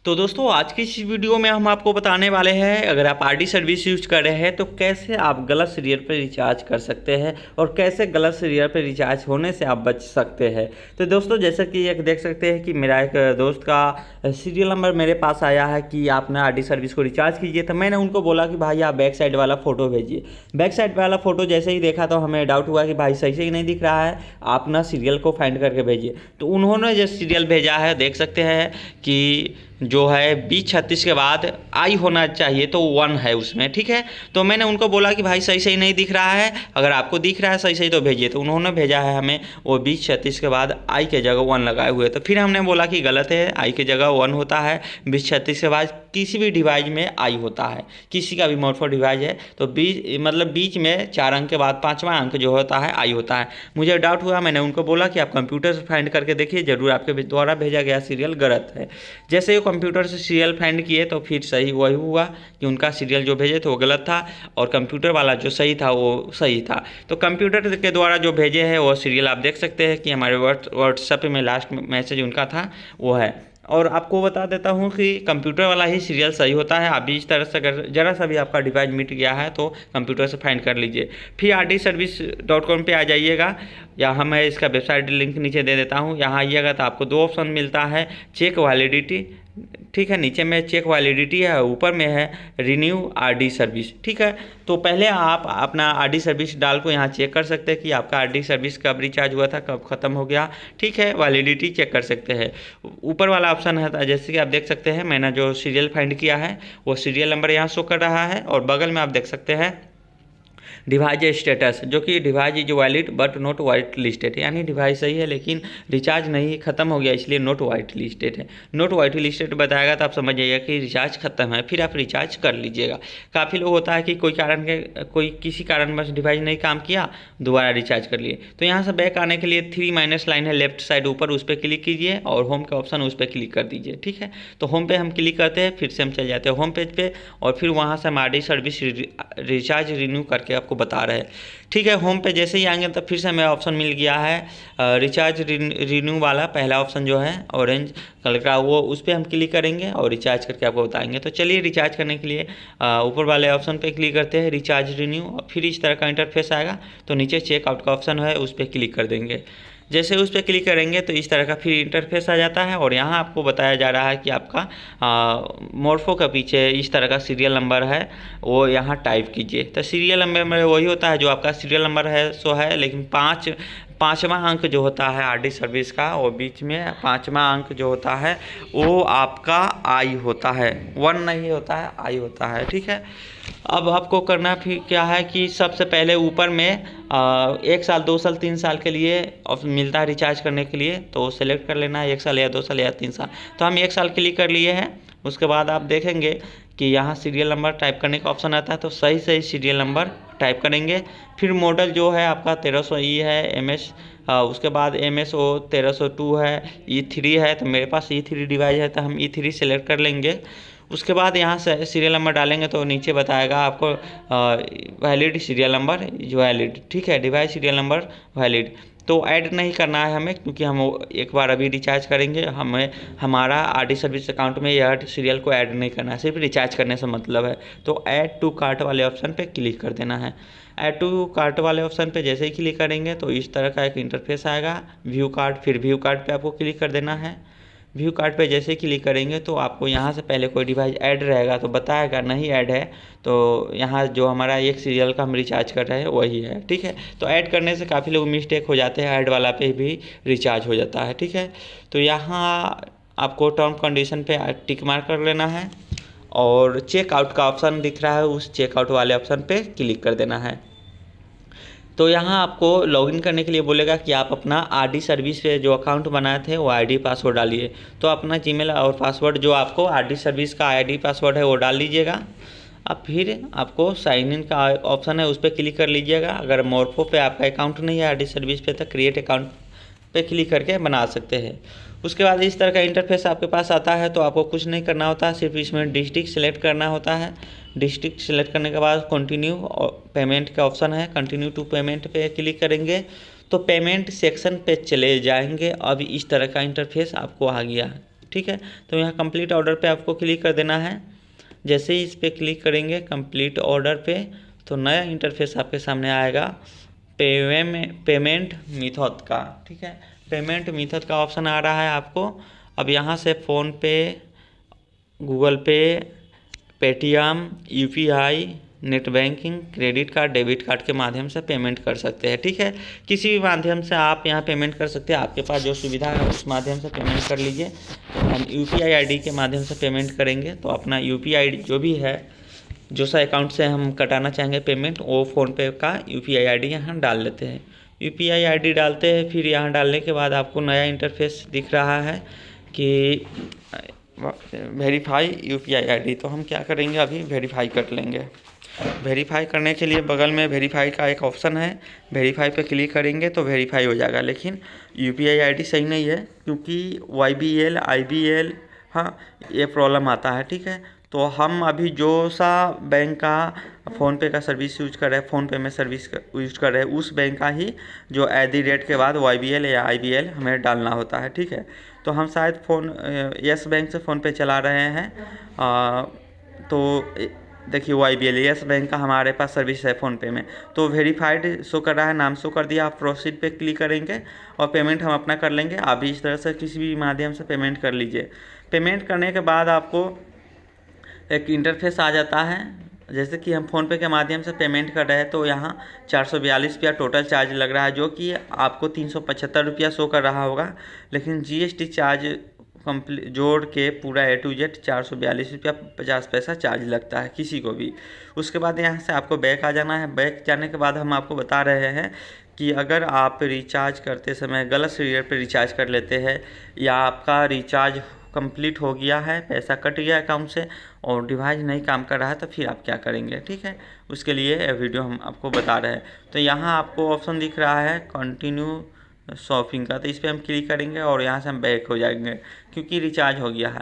तो दोस्तों आज की इस वीडियो में हम आपको बताने वाले हैं अगर आप आरडी सर्विस यूज कर रहे हैं तो कैसे आप गलत सीरियल पर रिचार्ज कर सकते हैं और कैसे गलत सीरियल पर रिचार्ज होने से आप बच सकते हैं। तो दोस्तों जैसा कि एक देख सकते हैं कि मेरा एक दोस्त का सीरियल नंबर मेरे पास आया है कि आपने आरडी सर्विस को रिचार्ज कीजिए। तो मैंने उनको बोला कि भाई आप बैक साइड वाला फ़ोटो भेजिए। बैक साइड वाला फ़ोटो जैसे ही देखा तो हमें डाउट हुआ कि भाई सही से ही नहीं दिख रहा है, आप ना सीरियल को फाइंड करके भेजिए। तो उन्होंने जो सीरियल भेजा है देख सकते हैं कि जो है 2036 के बाद आई होना चाहिए तो 1 है उसमें, ठीक है। तो मैंने उनको बोला कि भाई सही सही नहीं दिख रहा है, अगर आपको दिख रहा है सही सही तो भेजिए। तो उन्होंने भेजा है हमें वो 2036 के बाद आई के जगह 1 लगाए हुए। तो फिर हमने बोला कि गलत है, आई के जगह 1 होता है, 2036 के बाद किसी भी डिवाइस में आई होता है, किसी का भी मोटफो डिवाइस है तो बीच में 4 अंक के बाद 5वां अंक जो होता है आई होता है। मुझे डाउट हुआ, मैंने उनको बोला कि आप कंप्यूटर से फाइंड करके देखिए, ज़रूर आपके द्वारा भेजा गया सीरियल गलत है। जैसे वो कंप्यूटर से सीरियल फाइंड किए तो फिर सही वही हुआ कि उनका सीरियल जो भेजे थे वो गलत था और कंप्यूटर वाला जो सही था वो सही था। तो कंप्यूटर के द्वारा जो भेजे हैं वो सीरियल आप देख सकते हैं कि हमारे व्हाट्सएप में लास्ट मैसेज उनका था वो है। और आपको बता देता हूँ कि कंप्यूटर वाला ही सीरियल सही होता है। आप भी इस तरह से अगर ज़रा सा भी आपका डिवाइस मिट गया है तो कंप्यूटर से फाइंड कर लीजिए। फिर rdservice.com पे आ जाइएगा, यहाँ मैं इसका वेबसाइट लिंक नीचे दे देता हूँ। यहाँ आइएगा तो आपको 2 ऑप्शन मिलता है, चेक वैलिडिटी, ठीक है, नीचे में चेक वैलिडिटी है, ऊपर में है रिन्यू आरडी सर्विस, ठीक है। तो पहले आप अपना आरडी सर्विस डाल को यहाँ चेक कर सकते हैं कि आपका आरडी सर्विस कब रिचार्ज हुआ था, कब ख़त्म हो गया, ठीक है। वैलिडिटी चेक कर सकते हैं। ऊपर वाला ऑप्शन है जैसे कि आप देख सकते हैं मैंने जो सीरियल फाइंड किया है वो सीरियल नंबर यहाँ शो कर रहा है और बगल में आप देख सकते हैं डिवाइस स्टेटस, जो कि device is valid but not white listed, यानी डिवाइस सही है लेकिन रिचार्ज नहीं खत्म हो गया इसलिए नॉट वाइट लिस्टेड है। नॉट वाइट लिस्टेड बताएगा तो आप समझ जाइएगा कि रिचार्ज खत्म है, फिर आप रिचार्ज कर लीजिएगा। काफ़ी लोग होता है कि कोई किसी कारणवश डिवाइस नहीं काम किया, दोबारा रिचार्ज कर लिए। तो यहाँ से बैक आने के लिए 3 माइनस लाइन है लेफ्ट साइड ऊपर, उस पर क्लिक कीजिए और होम का ऑप्शन उस पर क्लिक कर दीजिए, ठीक है। तो होम पे हम क्लिक करते हैं, फिर से हम चले जाते हैं होम पेज पे और फिर वहाँ से हम आरडी सर्विस रिचार्ज रिन्यू करके आपको बता रहे हैं, ठीक है। होम पे जैसे ही आएंगे तो फिर से हमें ऑप्शन मिल गया है रिचार्ज रिन्यू वाला, पहला ऑप्शन जो है ऑरेंज कलर का, वो उस पर हम क्लिक करेंगे और रिचार्ज करके आपको बताएंगे। तो चलिए रिचार्ज करने के लिए ऊपर वाले ऑप्शन पे क्लिक करते हैं, रिचार्ज रिन्यू, और फिर इस तरह का इंटरफेस आएगा। तो नीचे चेकआउट का ऑप्शन है उस पर क्लिक कर देंगे। जैसे उस पर क्लिक करेंगे तो इस तरह का फिर इंटरफेस आ जाता है और यहाँ आपको बताया जा रहा है कि आपका मोरफो का पीछे इस तरह का सीरियल नंबर है वो यहाँ टाइप कीजिए। तो सीरियल नंबर में वही होता है जो आपका सीरियल नंबर है सो है, लेकिन पाँचवां अंक जो होता है आरडी सर्विस का वो बीच में 5वां अंक जो होता है वो आपका आई होता है, 1 नहीं होता है, आई होता है, ठीक है। अब आपको करना फिर क्या है कि सबसे पहले ऊपर में 1 साल 2 साल 3 साल के लिए मिलता है रिचार्ज करने के लिए, तो सेलेक्ट कर लेना है 1 साल या 2 साल या 3 साल। तो हम 1 साल क्लिक कर लिए हैं। उसके बाद आप देखेंगे कि यहाँ सीरियल नंबर टाइप करने का ऑप्शन आता है, तो सही सही सीरियल नंबर टाइप करेंगे। फिर मॉडल जो है आपका 1300E है MS, उसके बाद MSO 1302 है, E3 है, तो मेरे पास E3 डिवाइस है तो हम E3 सेलेक्ट कर लेंगे। उसके बाद यहाँ से सीरियल नंबर डालेंगे तो नीचे बताएगा आपको valid serial number is valid, ठीक है, डिवाइस सीरियल नंबर वैलिड। तो ऐड नहीं करना है हमें क्योंकि हम एक बार अभी रिचार्ज करेंगे, हमें हमारा आरडी सर्विस अकाउंट में यह सीरियल को ऐड नहीं करना है, सिर्फ रिचार्ज करने से मतलब है। तो ऐड टू कार्ट वाले ऑप्शन पे क्लिक कर देना है। ऐड टू कार्ट वाले ऑप्शन पे जैसे ही क्लिक करेंगे तो इस तरह का एक इंटरफेस आएगा, व्यू कार्ट, फिर व्यू कार्ट पे आपको क्लिक कर देना है। व्यू कार्ड पे जैसे क्लिक करेंगे तो आपको यहाँ से पहले कोई डिवाइस ऐड रहेगा तो बताएगा, नहीं ऐड है तो यहाँ जो हमारा एक सीरियल का हम रिचार्ज कर रहे हैं वही है, ठीक है। तो ऐड करने से काफ़ी लोग मिस्टेक हो जाते हैं, ऐड वाला पे भी रिचार्ज हो जाता है, ठीक है। तो यहाँ आपको टर्म कंडीशन पे टिक मार्क कर लेना है और चेकआउट का ऑप्शन दिख रहा है, उस चेकआउट वाले ऑप्शन पे क्लिक कर देना है। तो यहाँ आपको लॉगिन करने के लिए बोलेगा कि आप अपना आरडी सर्विस पे जो अकाउंट बनाए थे वो आईडी पासवर्ड डालिए। तो अपना जीमेल और पासवर्ड जो आपको आरडी सर्विस का आईडी पासवर्ड है वो डाल लीजिएगा। अब फिर आपको साइन इन का ऑप्शन है उस पर क्लिक कर लीजिएगा। अगर मोरफो पे आपका अकाउंट नहीं है आरडी सर्विस पे तो क्रिएट अकाउंट पे क्लिक करके बना सकते हैं। उसके बाद इस तरह का इंटरफेस आपके पास आता है तो आपको कुछ नहीं करना होता है, सिर्फ इसमें डिस्ट्रिक्ट सेलेक्ट करना होता है। डिस्ट्रिक्ट सेलेक्ट करने के बाद कंटिन्यू पेमेंट का ऑप्शन है, कंटिन्यू टू पेमेंट पे क्लिक करेंगे तो पेमेंट सेक्शन पे चले जाएंगे। अब इस तरह का इंटरफेस आपको आ गया, ठीक है। तो यहाँ कंप्लीट ऑर्डर पे आपको क्लिक कर देना है। जैसे ही इस पर क्लिक करेंगे कंप्लीट ऑर्डर पे, तो नया इंटरफेस आपके सामने आएगा पेमेंट मेथड का, ठीक है। पेमेंट मेथड का ऑप्शन आ रहा है आपको। अब यहाँ से फ़ोनपे, गूगल पे, Paytm, UPI, net banking, credit card, debit card के माध्यम से पेमेंट कर सकते हैं, ठीक है। किसी भी माध्यम से आप यहाँ पेमेंट कर सकते हैं, आपके पास जो सुविधा है उस माध्यम से पेमेंट कर लीजिए। हम यूपीआई आईडी के माध्यम से पेमेंट करेंगे, तो अपना यूपीआई आईडी जो भी है, जो सा अकाउंट से हम कटाना चाहेंगे पेमेंट, वो फ़ोनपे का यूपीआई आईडी यहाँ डाल लेते हैं। यूपीआई आईडी डालते हैं, फिर यहाँ डालने के बाद आपको नया इंटरफेस दिख रहा है कि वेरीफाई यूपीआई आईडी। तो हम क्या करेंगे, अभी वेरीफाई कर लेंगे। वेरीफाई करने के लिए बगल में वेरीफाई का एक ऑप्शन है, वेरीफाई पे क्लिक करेंगे तो वेरीफाई हो जाएगा। लेकिन यूपीआई आईडी सही नहीं है, क्योंकि YBL IBL, हाँ, ये प्रॉब्लम आता है, ठीक है। तो हम अभी जो सा बैंक का फ़ोनपे का सर्विस यूज कर रहे हैं, फ़ोनपे में सर्विस यूज कर रहे हैं, उस बैंक का ही जो @ के बाद YBL या IBL हमें डालना होता है, ठीक है। तो हम शायद येस बैंक से फ़ोनपे चला रहे हैं, तो देखिए YBL येस बैंक का हमारे पास सर्विस है फ़ोनपे में। तो वेरीफाइड शो कर रहा है, नाम शो कर दिया। आप प्रोसीड पे क्लिक करेंगे और पेमेंट हम अपना कर लेंगे। आप भी इस तरह से किसी भी माध्यम से पेमेंट कर लीजिए। पेमेंट करने के बाद आपको एक इंटरफेस आ जाता है। जैसे कि हम फ़ोनपे के माध्यम से पेमेंट कर रहे हैं, तो यहाँ 442 रुपया टोटल चार्ज लग रहा है, जो कि आपको 375 रुपया शो कर रहा होगा। लेकिन GST चार्ज जोड़ के पूरा A to Z 442 रुपया 50 पैसा चार्ज लगता है किसी को भी। उसके बाद यहाँ से आपको बैक आ जाना है। बैक जाने के बाद हम आपको बता रहे हैं कि अगर आप रिचार्ज करते समय गलत सीरियल पर रिचार्ज कर लेते हैं, या आपका रिचार्ज कंप्लीट हो गया है, पैसा कट गया अकाउंट से और डिवाइस नहीं काम कर रहा है, तो फिर आप क्या करेंगे, ठीक है। उसके लिए वीडियो हम आपको बता रहे हैं। तो यहाँ आपको ऑप्शन दिख रहा है कंटिन्यू शॉपिंग का, तो इस पर हम क्लिक करेंगे और यहाँ से हम बैक हो जाएंगे, क्योंकि रिचार्ज हो गया है।